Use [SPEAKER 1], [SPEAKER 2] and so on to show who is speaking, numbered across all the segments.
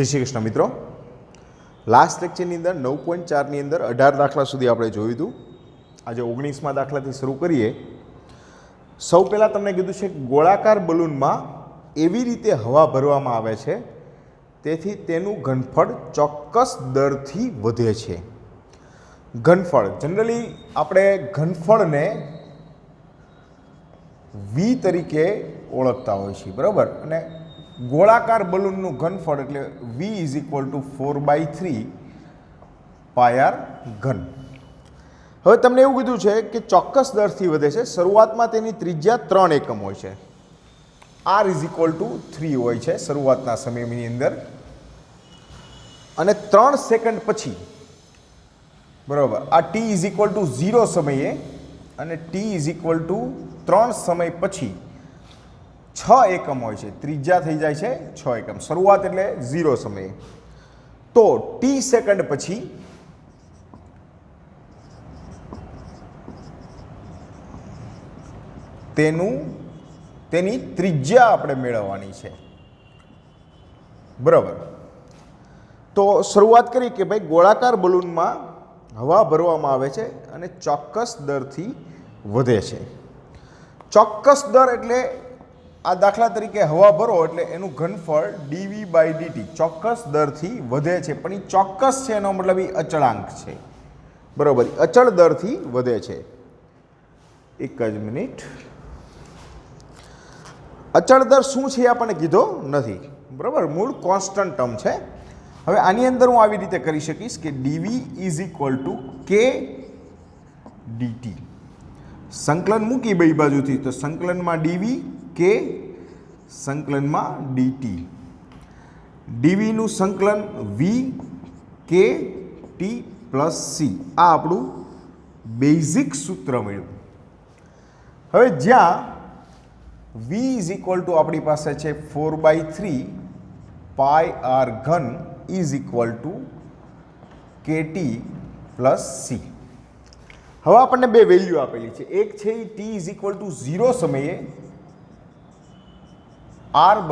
[SPEAKER 1] जय श्री कृष्ण मित्रों। लास्ट लेक्चरनी अंदर 9.4 ની અંદર 18 દાખલા સુધી આપણે જોયું હતું। આજે 19મા દાખલાથી શરૂ કરીએ। સૌ પહેલાં તમને કીધું છે કે ગોળાકાર બલૂનમાં એવી રીતે હવા ભરવામાં આવે છે તેથી તેનું ઘનફળ ચોક્કસ દરથી વધે છે। ઘનફળ જનરલી આપણે ઘનફળને v તરીકે ઓળખતા હોઈએ છીએ, બરાબર। અને ગોળાકાર બલૂનનું ઘનફળ એટલે v = 4/3 પાયર ઘન। હવે તમને એવું કીધું છે કે ચોક્કસ દરથી વધે છે। શરૂઆતમાં તેની ત્રિજ્યા 3 એકમ હોય છે, r = 3 હોય છે શરૂઆતના સમયની અંદર, અને 3 સેકન્ડ પછી, બરાબર, આ t = 0 સમયે અને t = 3 સમય પછી 6 એકમ હોય છે। ત્રિજ્યા થઈ જાય છે 6 એકમ। શરૂઆત એટલે 0 સમયે, તો t સેકન્ડ પછી તેની ત્રિજ્યા આપણે મેળવવાની છે, બરાબર। તો શરૂઆત કરી કે ભાઈ ગોળાકાર બલૂનમાં હવા ભરવામાં આવે છે અને ચોક્કસ દરથી વધે છે। ચોક્કસ દર એટલે આ દાખલા તરીકે હવા ભરો એટલે એનું ઘનફળ dv/dt ચોક્કસ દરથી વધે છે, પણ એ ચોક્કસ છે એનો મતલબ એ અચળાંક છે, બરાબર, અચળ દરથી વધે છે। એક જ મિનિટ, અચળ દર શું છે આપણને કીધો નથી, બરાબર, મૂળ કોન્સ્ટન્ટ ટર્મ છે। હવે આની અંદર હું આવી રીતે કરી શકીશ કે dv = k dt, સંકલન મૂકી બે બાજુથી, તો સંકલનમાં dv k સંકલનમાં dt, dv નું સંકલન v k t + c, આ આપણું બેઝિક સૂત્ર મળ્યું। હવે જ્યાં v = આપણી પાસે છે 4/3 પાઈ r ઘન = kt + c। હવે આપણને બે વેલ્યુ આપેલી છે, એક છે t = 0 સમયે r =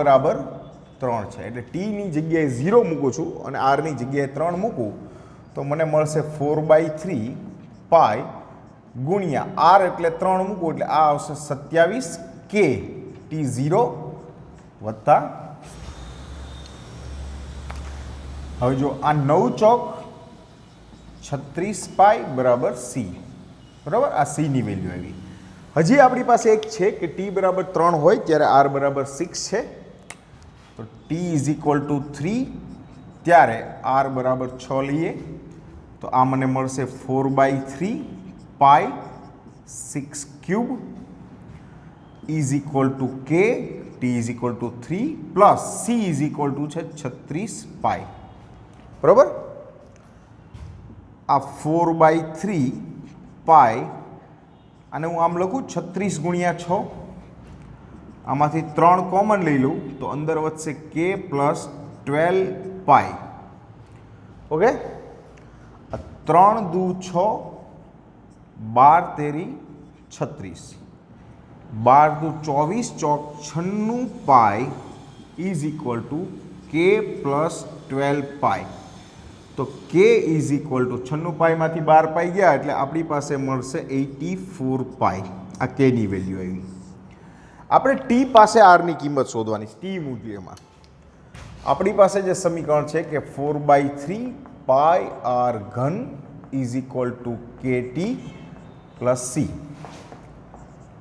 [SPEAKER 1] 3 છે, એટલે t ની જગ્યાએ 0 મૂકું છું અને r ની જગ્યાએ 3 મૂકું તો મને મળશે 4/3 પાઈ ગુણ્યા r એટલે 3 મૂકું એટલે આ આવશે 27 k t0 વત્તા, હવે જો આ 9 ચોક 36 પાઈ બરાબર c, બરાબર, આ c ની વેલ્યુ આવી। હજી આપણી પાસે એક છે કે t = 3 હોય ત્યારે r = 6 છે, તો t = 3 ત્યારે r = 6 લઈએ તો આ મને મળશે 4/3 પાઈ 6³ = k t = 3 પ્લસ c છે 36 પાઈ, બરાબર। આ 4/3 પાઈ અને હું આમ લખું 36 × 6, આમાંથી 3 કોમન લઈ લઉં તો અંદર વધશે k + 12 પાઈ, ઓકે। 3 × 2 = 6, 12 × 13 = 36, 12 × 2 = 24, ચોક 96 પાઈ = k + 12 પાઈ, તો k = 96 પાઈમાંથી 12 પાઈ ગયા એટલે આપણી પાસે મળશે 84 પાઈ, આ k ની વેલ્યુ આવી। આપણે t પાસે r ની કિંમત શોધવાની છે। t મૂલ્યમાં આપણી પાસે જે સમીકરણ છે કે 4/3 પાઈ r ઘન = kt + c।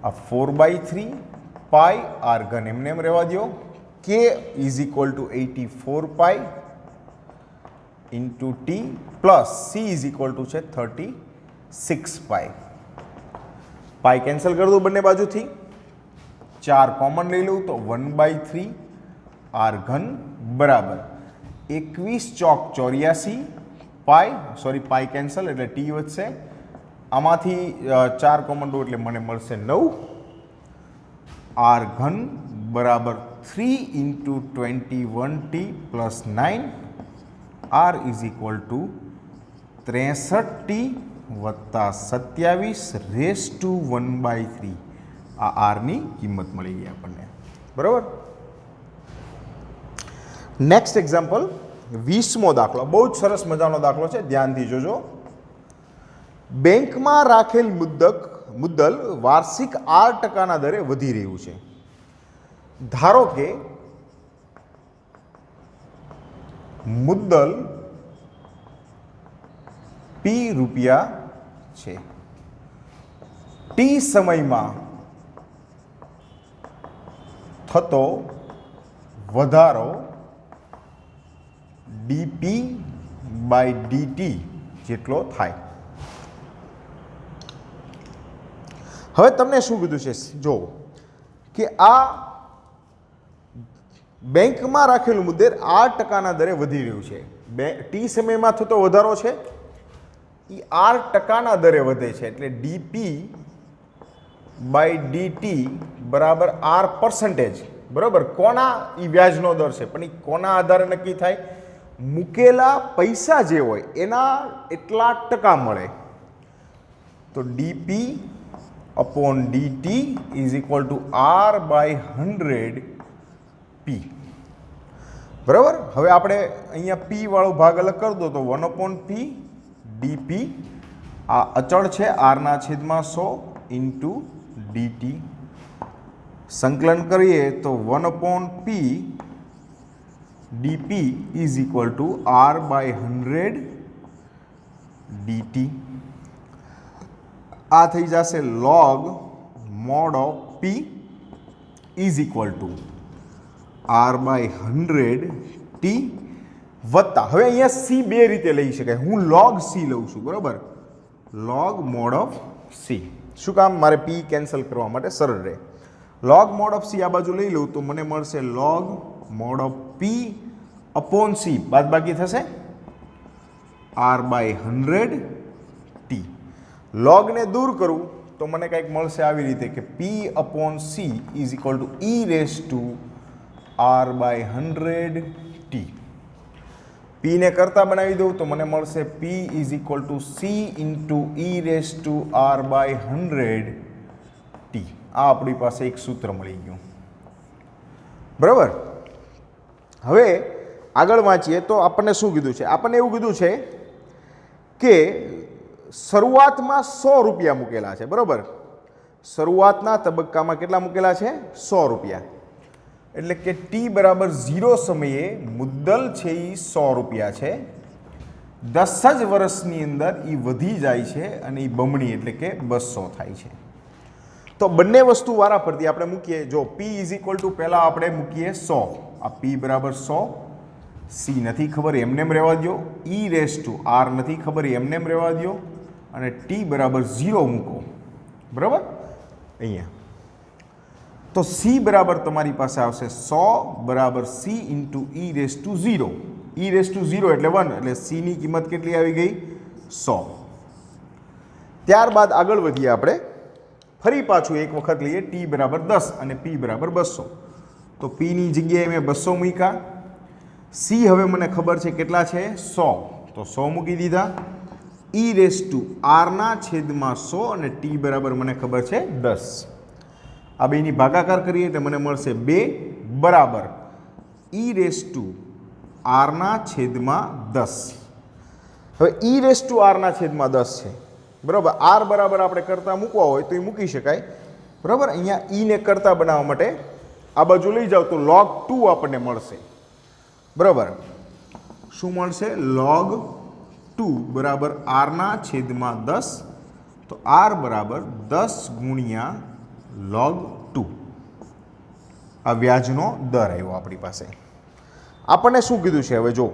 [SPEAKER 1] આ 4/3 પાઈ r ઘન એમને એમ રહેવા દો, k = 84 પાઈ into t plus c = છે 36 પાઈ। પાઈ કેન્સલ કરી દઉં બંને બાજુથી, 4 કોમન લઈ લઉં તો 1/3 r ઘન બરાબર 21 ચોક 84 પાઈ, સોરી પાઈ કેન્સલ એટલે t વધશે, આમાંથી 4 કોમન લઉં એટલે મને મળશે 9 r ઘન બરાબર 3 × 21t + 9, r = 63t વત્તા 27 1/3, આ r ની કિંમત મળી ગઈ આપણને, બરાબર। નેક્સ્ટ એક્ઝામ્પલ 20મો દાખલો બહુ જ સરસ મજાનો દાખલો છે, ધ્યાનથી જોજો. બેંકમાં રાખેલ મુદ્દલ વાર્ષિક 8% દરે વધી રહ્યું છે. ધારો કે મુદ્દલ P રૂપિયા છે. ટી સમયમાં થતો વધારો dp/dt જેટલો થાય. હવે તમને શું કીધું છે જો કે આ બેંકમાં રાખેલું મુદ્દલ 8% દરે વધી રહ્યું છે. ટી સમયમાં થતો વધારો છે એ 8% દરે વધે છે, એટલે dp/dt બરાબર r%. બરાબર, કોના એ વ્યાજનો દર છે, પણ એ કોના આધારે નક્કી થાય? મૂકેલા પૈસા જે હોય એના એટલા ટકા મળે. તો dp/dt is equal two r/100p. બરાબર, હવે આપણે અહીંયા p વાળો ભાગ અલગ કરી દો તો 1/p dp, આ અચળ છે r/100 ઇન્ટુ dt. સંકલન કરીએ તો 1/p dp is equal two r/100 dt. આ થઈ જશે log mod of p is equal two r/100 t વત્તા, હવે અહીંયા c બે રીતે લઈ શકાય. હું log c લઉં છું. બરાબર, log mod of c. શું કામ? મારે p કેન્સલ કરવા માટે સરળ રહે. log mod of c આ બાજુ લઈ લઉં તો મને મળશે log mod of p upon c, બાદબાકી થશે r/100 t. log ને દૂર કરું તો મને કંઈક મળશે આવી રીતે કે p upon c is equal to e raise to r/100 t. p ને કરતા બનાવી દઉં તો મને મળશે p is equal to c into e raise to r/100 t. આ આપણી પાસે એક સૂત્ર મળી ગયું. બરાબર, હવે આગળ વાંચીએ તો આપણને શું કીધું છે? આપણને એવું કીધું છે કે શરૂઆતમાં 100 રૂપિયા મૂકેલા છે. બરાબર, શરૂઆતના તબક્કામાં કેટલા મૂકેલા છે? 100 રૂપિયા. એટલે કે t/0 સમયે મુદ્દલ છે એ 100 રૂપિયા છે. 10 જ વર્ષની અંદર એ વધી જાય છે અને એ બમણી એટલે કે 200 થાય છે. તો બંને વસ્તુ વારા ફરતી આપણે મૂકીએ. જો p ઇઝ ઇક્વલ ટુ પહેલાં આપણે મૂકીએ 100, આ p બરાબર 100, c નથી ખબર એમનેમ રહેવા દો, e રેઝ ટુ r નથી ખબર એમનેમ રહેવા દો, અને t/0 મૂકો. બરાબર, અહીંયા તો c બરાબર તમારી પાસે આવશે 100 બરાબર c into e raise to 0. e raise to 0 એટલે 1, એટલે c ની કિંમત કેટલી આવી ગઈ? 100. ત્યારબાદ આગળ વધીએ આપણે. ફરી પાછું એક વખત લઈએ t/10 અને p/200. તો p ની જગ્યાએ મેં 200 મૂક્યા. c હવે મને ખબર છે કેટલા છે? 100, તો 100 મૂકી દીધા. e રેઝ ટુ r/100 અને t બરાબર મને ખબર છે 10. આ બેની ભાગાકાર કરીએ એટલે મને મળશે 2 બરાબર e રેઝ ટુ r/10. હવે e રેઝ ટુ r/10 છે. બરાબર, r બરાબર આપણે કરતા મૂકવા હોય તો એ મૂકી શકાય. બરાબર, અહીંયા e ને કરતા બનાવવા માટે આ બાજુ લઈ જાઓ તો log 2 આપણને મળશે. બરાબર, શું મળશે? log 2 બરાબર r/10. તો r બરાબર 10 ગુણ્યા log 2. આ વ્યાજનો દર આવ્યો આપણી પાસે. આપણને શું કીધું છે હવે જો,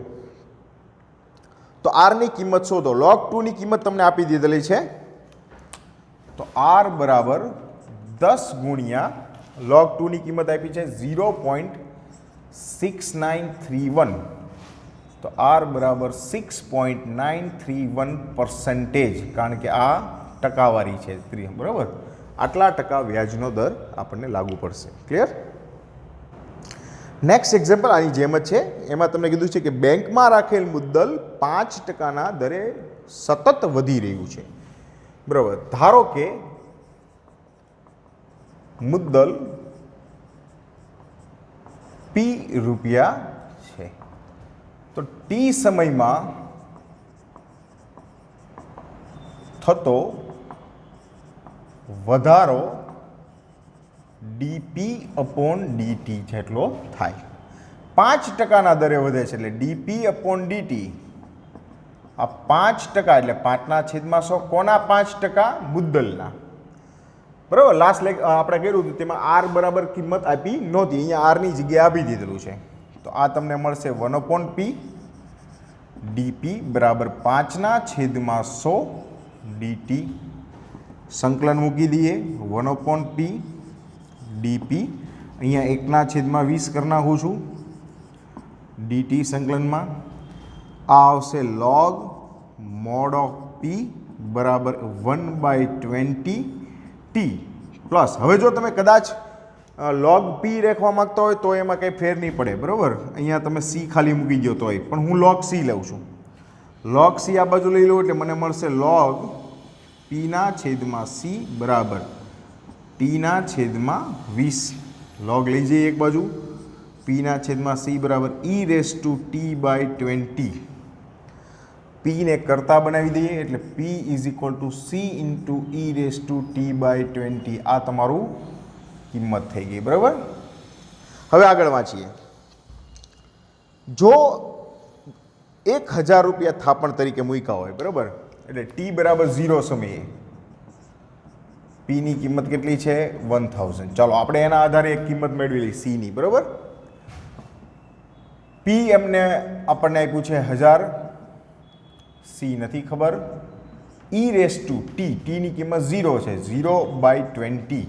[SPEAKER 1] તો r ની કિંમત શોધો. log 2 ની કિંમત તમને આપી દીધેલી છે. તો r બરાબર 10 ગુણ્યા log 2 ની કિંમત આપી છે 0.6931. તો r બરાબર 6.931%, કારણ કે આ ટકાવારી છે. બરાબર, આટલા ટકા વ્યાજનો દર આપણને લાગુ પડશે. ક્લિયર? નેક્સ્ટ એક્ઝામ્પલ આની જેમ જ છે. એમાં તમને કીધું છે કે બેંકમાં રાખેલ મુદ્દલ 5%ના દરે સતત વધી રહ્યું છે. બરાબર, ધારો કે મુદ્દલ p રૂપિયા છે. તો ટી સમયમાં થતો વધારો ડીપી અપોન ડીટી જેટલો થાય. 5% દરે વધે છે એટલે ડીપી અપોન ડીટી આ 5% એટલે 5/100 કોના 5%? મુદ્દલના. બરાબર. લાસ્ટ આપણે કર્યું હતું તેમાં આર બરાબર કિંમત આપી નહોતી, અહીંયા આરની જગ્યાએ આપી દીધેલું છે. તો આ તમને મળશે 1/p. ડીપી બરાબર 5/100 ડીટી. સંકલન મૂકી દઈએ 1/p ડીપી. અહીંયા 1/20 કરી નાખું છું ડીટી સંકલનમાં. આ આવશે log mod of p બરાબર 1/20 t પ્લસ. હવે જો તમે કદાચ log p રાખવા માંગતા હોય તો એમાં કંઈ ફેર નહીં પડે, બરાબર. અહીંયા તમે c ખાલી મૂકી દો તોય, પણ હું log c લઉં છું. log c આ બાજુ લઈ લઉં એટલે મને મળશે log p/c બરાબર t/20. log લઈ જઈએ એક બાજુ. p/c બરાબર e/t/20. p ને કરતા બનાવી દઈએ એટલે p = c × e/t/20. આ તમારું કિંમત થઈ ગઈ, બરાબર. હવે આગળ વાંચીએ. જો 1000 રૂપિયા થાપણ તરીકે મૂક્યા હોય, બરાબર, એટલે t બરાબર 0 સમયે p ની કિંમત કેટલી છે? 1000. ચાલો આપણે એના આધારે એક કિંમત મેળવી લઈએ c ની, બરાબર. p એમને આપણને આપ્યું છે 1000, c નથી ખબર. e/t ની કિંમત 0 છે, 0/20.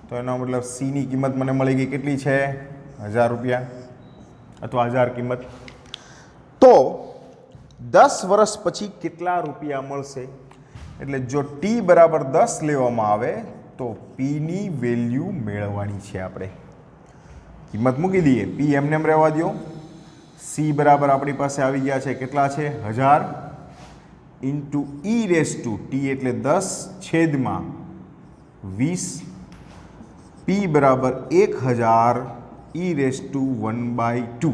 [SPEAKER 1] તો એનો મતલબ c ની કિંમત મને મળી ગઈ કેટલી છે? 1000 રૂપિયા અથવા 1000 કિંમત. તો 10 વર્ષ પછી કેટલા રૂપિયા મળશે? એટલે જો t બરાબર 10 લેવામાં આવે તો p ની વેલ્યુ મેળવવાની છે આપણે. કિંમત મૂકી દઈએ. p એમને એમ રહેવા દો. c બરાબર આપણી પાસે આવી ગયા છે કેટલા છે? 1000 × e/t એટલે 10/20. p બરાબર 1000 e/1/2.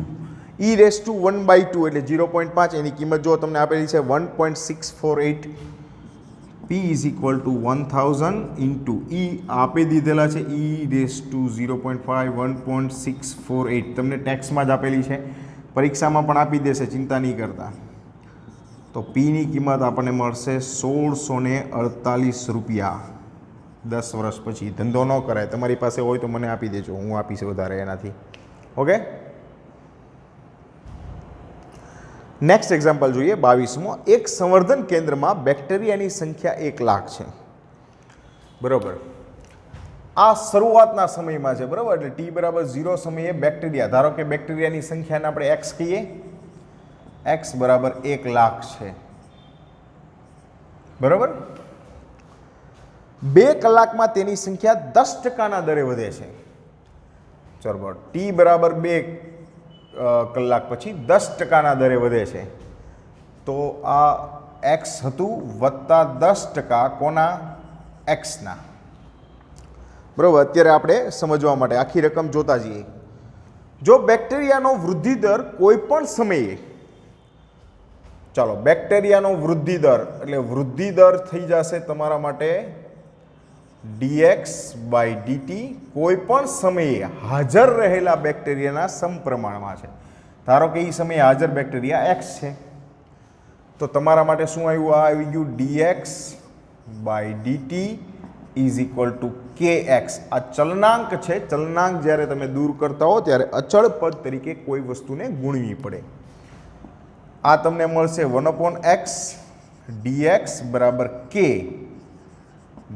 [SPEAKER 1] e/1/2 એટલે 0.5. એની કિંમત જો તમને આપેલી છે 1.648. p = 1000 × e આપી દીધેલા છે e/0.5 1.648. તમને ટેક્સમાં જ આપેલી છે, પરીક્ષામાં પણ આપી દેશે, ચિંતા નહીં કરતા. તો p ની કિંમત આપણને મળશે 1648 રૂપિયા 10 વર્ષ પછી. ધંધો ન કરાય, તમારી પાસે હોય તો મને આપી દેજો, હું આપીશ વધારે એનાથી. ઓકે. નેક્સ્ટ એક્ઝામ્પલ જોઈએ 22મો. એક સંવર્ધન કેન્દ્રમાં બેક્ટેરિયાની સંખ્યા 1 લાખ છે, બરાબર. આ શરૂઆતના સમયમાં છે, બરાબર. એટલે t બરાબર 0 સમયે બેક્ટેરિયા, ધારો કે બેક્ટેરિયાની સંખ્યાને આપણે x કહીએ. x બરાબર 1 લાખ છે, બરાબર. 2 કલાકમાં તેની સંખ્યા 10%ના દરે વધે છે. બરાબર. t બરાબર 2 કલાક પછી 10%ના દરે વધે છે. તો આ x હતું વત્તા 10% કોના? x ના, બરાબર. અત્યારે આપણે સમજવા માટે આખી રકમ જોતા જઈએ. જો બેક્ટેરિયાનો વૃદ્ધિ દર કોઈ પણ સમયે, ચાલો બેક્ટેરિયાનો વૃદ્ધિ દર એટલે વૃદ્ધિ દર થઈ જશે તમારા માટે dx/dt કોઈ પણ સમયે હાજર રહેલા બેક્ટેરિયાના સમપ્રમાણમાં છે. ધારો કે એ સમયે હાજર બેક્ટેરિયા x છે, તો તમારા માટે શું આવ્યું? આ આવી ગયું dx/dt = kx. આ ચલનાંક છે. ચલનાંક જ્યારે તમે દૂર કરતા હો ત્યારે અચળ પદ તરીકે કોઈ વસ્તુને ગુણવી પડે. આ તમને મળશે 1/x dx બરાબર k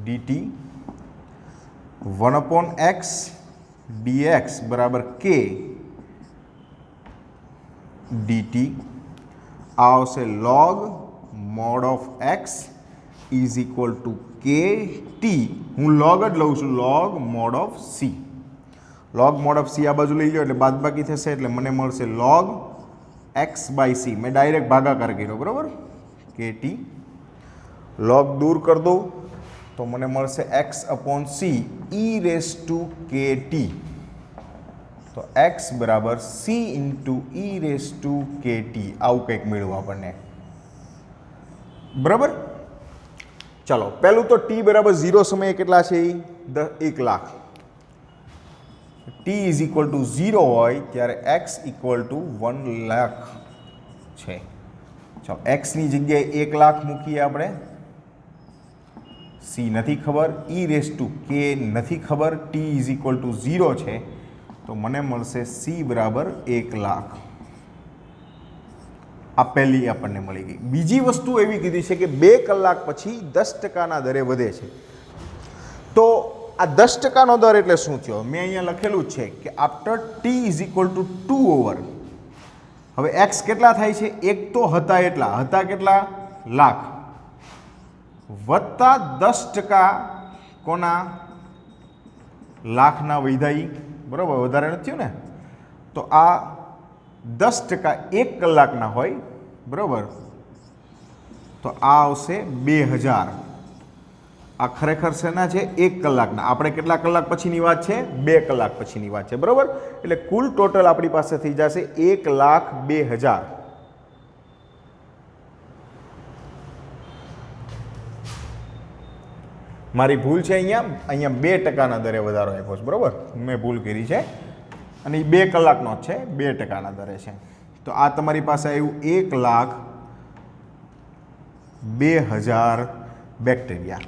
[SPEAKER 1] dt. 1/x dx બરાબર k dt. આ આવશે log mod of x = kt. હું log જ લઉં છું, log mod of c. log mod of c આ બાજુ લઈ લો એટલે બાદબાકી થશે, એટલે મને મળશે log x/c. મેં ડાયરેક્ટ ભાગાકાર કર્યો, બરાબર. kt. log દૂર કરી દઉં તો મને મળશે x/c e/kt. તો x બરાબર c into e raise to kt આવું કંઈક મળ્યું આપણને, બરાબર. ચાલો પહેલું તો t બરાબર 0 સમયે કેટલા છે? 1 lakh. t is equal two 0 હોય ત્યારે x ઇક્વલ ટુ 1 લાખ છે. ચાલો એક્સની જગ્યાએ 1 લાખ મૂકીએ આપણે. c નથી ખબર, e રેસ ટુ k નથી ખબર, t ઇઝ ઇક્વલ ટુ 0 છે, તો મને મળશે c બરાબર 1 લાખ. આ પહેલી આપણને મળી ગઈ. બીજી વસ્તુ એવી કીધી છે કે 2 કલાક પછી 10%ના દરે વધે છે. તો આ 10%નો દર એટલે શું થયો? મેં અહીંયા લખેલું જ છે કે after t is equal two 2 over. હવે x કેટલા થાય છે? 1 તો હતા એટલા, હતા કેટલા? લાખ, વત્તા 10% કોના? લાખના વૈધાઈ, બરાબર, વધારે નથી થયું ને? તો આ 10% 1 કલાકના હોય, બરાબર, તો આ આવશે 2000. આ ખરેખર શેના છે? 1 કલાકના. આપણે કેટલા કલાક પછીની વાત છે? 2 કલાક પછીની વાત છે, બરાબર. એટલે કુલ ટોટલ આપણી પાસે થઈ જશે 1,02,000. મારી ભૂલ છે અહીંયા 2%ના દરે વધારો આપ્યો છે, બરાબર, મેં ભૂલ કરી છે. અને એ 2 કલાકનો જ છે, 2%ના દરે છે. તો આ તમારી પાસે આવ્યું 1,02,000 બેક્ટેરિયા.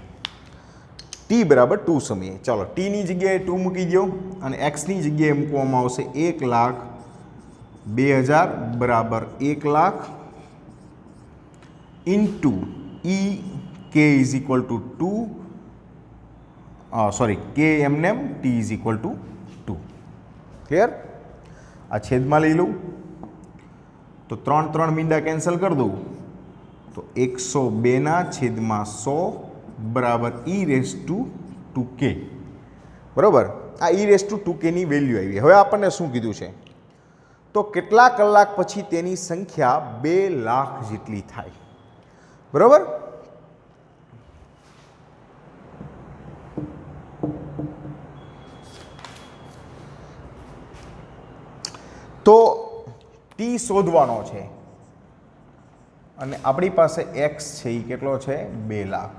[SPEAKER 1] t બરાબર 2 સમયે. ચાલો t ની જગ્યાએ 2 મૂકી દો અને x ની જગ્યાએ મૂકવામાં આવશે 1,02,000 બરાબર 1 lakh into e k is equal two 2 k એમને એમ t is equal two 2. Clear? આ છેદમાં લઈ લઉં તો 3 મીંડા કેન્સલ કરી દઉં તો 102/100 બરાબર e રેસ ટુ 2k, બરાબર. આ e રેસ ટુ 2k ની વેલ્યુ આવી. હવે આપણને શું કીધું છે? તો કેટલા કલાક પછી તેની સંખ્યા 2 લાખ જેટલી થાય, બરાબર. તો t શોધવાનો છે અને આપણી પાસે x છે એ કેટલો છે? 2 લાખ.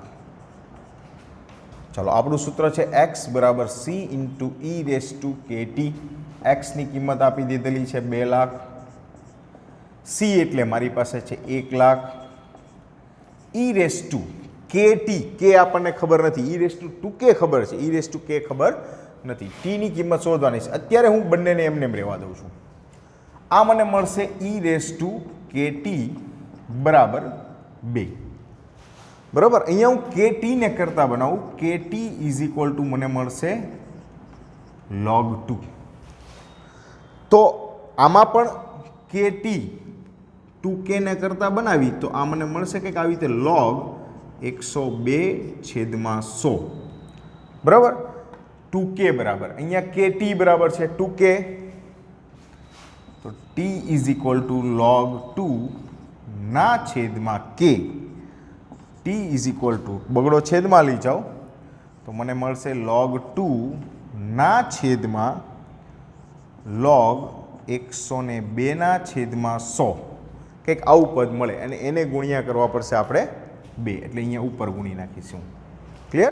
[SPEAKER 1] ચાલો આપણું સૂત્ર છે x બરાબર c into e raise to kt. x ની કિંમત આપી દીધેલી છે 2 લાખ. c એટલે મારી પાસે છે 1 lakh. e raise to kt, k આપણને ખબર નથી, e રેસ ટુ 2k ખબર છે, e રેસ ટુ k ખબર નથી. t ની કિંમત શોધવાની છે. અત્યારે હું બંનેને એમને રહેવા દઉં છું. આ મને મળશે e રેસ ટુ kt બરાબર 2, બરાબર. અહીંયા હું kt ને કરતા બનાવું, kt ઇઝ ઇક્વલ ટુ મને મળશે log 2. તો આમાં પણ kt 2k ને કરતા બનાવી તો આ મને મળશે કંઈક આવી રીતે log 102/100, બરાબર. 2k બરાબર અહીંયા kt બરાબર છે 2k, તો t is equal to log 2/k. t is equal to બગડો છેદમાં લઈ જાઓ તો મને મળશે log 2/log 102/100, કંઈક આવું પદ મળે અને એને ગુણ્યા કરવા પડશે આપણે 2, એટલે અહીંયા ઉપર ગુણી નાખીશું.